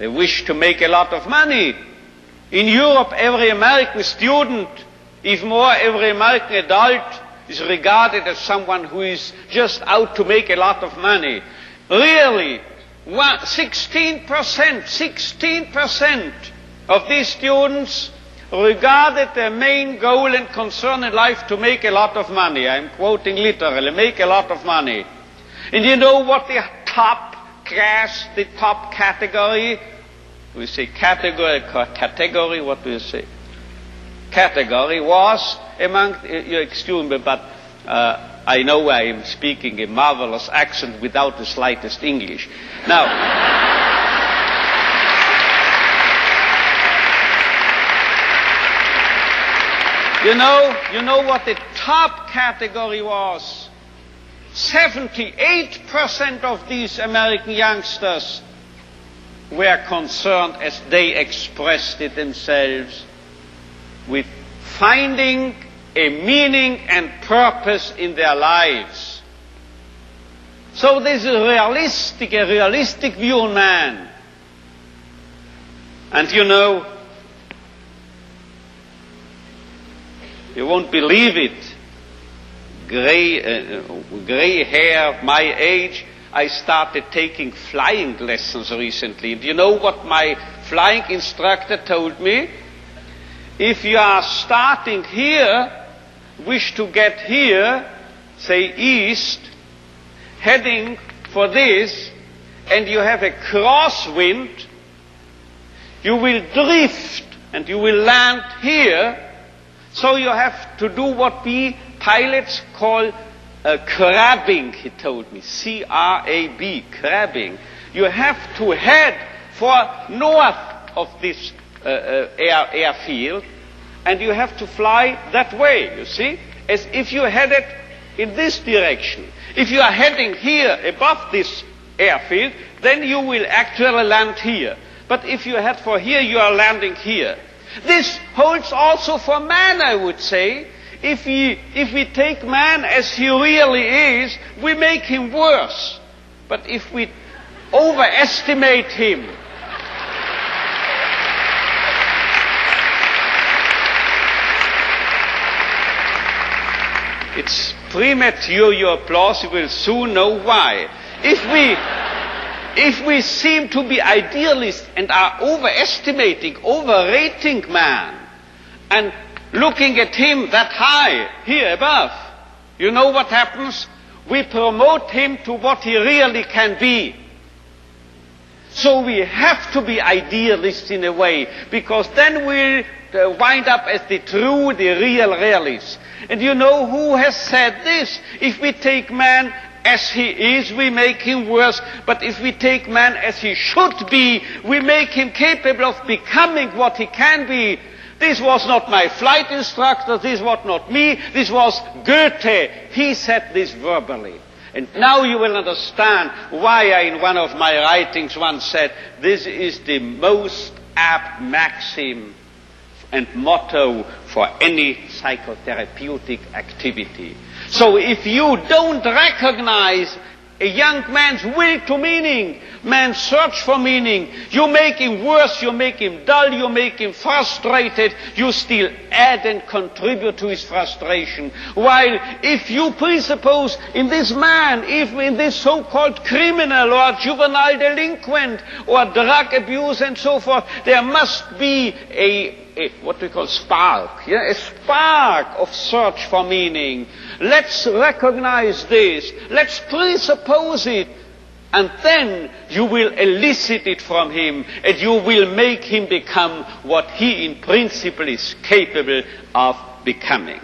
They wish to make a lot of money. In Europe, every American student, even more every American adult, is regarded as someone who is just out to make a lot of money. Really, 16% of these students regarded their main goal and concern in life to make a lot of money. I'm quoting literally, make a lot of money. And you know what the top class, the top category, we say category, what do you say? Category was among, you excuse me, but I know I am speaking a marvelous accent without the slightest English. Now, you know what the top category was? 78% of these American youngsters were concerned, as they expressed it themselves, with finding a meaning and purpose in their lives. So this is a realistic view on man. And you know, you won't believe it, gray hair, my age, I started taking flying lessons recently. Do you know what my flying instructor told me? If you are starting here, wish to get here, say east, heading for this, and you have a crosswind, you will drift and you will land here. So you have to do what we pilots call crabbing, he told me, C-R-A-B, crabbing. You have to head for north of this airfield, and you have to fly that way, you see, as if you headed in this direction. If you are heading here above this airfield, then you will actually land here. But if you head for here, you are landing here. This holds also for man, I would say. If we take man as he really is, we make him worse. But if we overestimate him, it's premature, your applause, you will soon know why. If we seem to be idealists and are overrating man, and looking at him that high, here above, you know what happens? We promote him to what he really can be. So we have to be idealists in a way, because then we'll wind up as the real realists. And you know who has said this? If we take man as he is, we make him worse. But if we take man as he should be, we make him capable of becoming what he can be. This was not my flight instructor, this was not me, this was Goethe. He said this verbally. And now you will understand why I, in one of my writings, once said, this is the most apt maxim and motto for any psychotherapeutic activity. So if you don't recognize a young man's will to meaning, man's search for meaning, you make him worse, you make him dull, you make him frustrated, you still add and contribute to his frustration. While if you presuppose in this man, if in this so-called criminal or juvenile delinquent or drug abuse and so forth, there must be a what we call spark, a spark of search for meaning. Let's recognize this, let's presuppose it, and then you will elicit it from him, and you will make him become what he in principle is capable of becoming.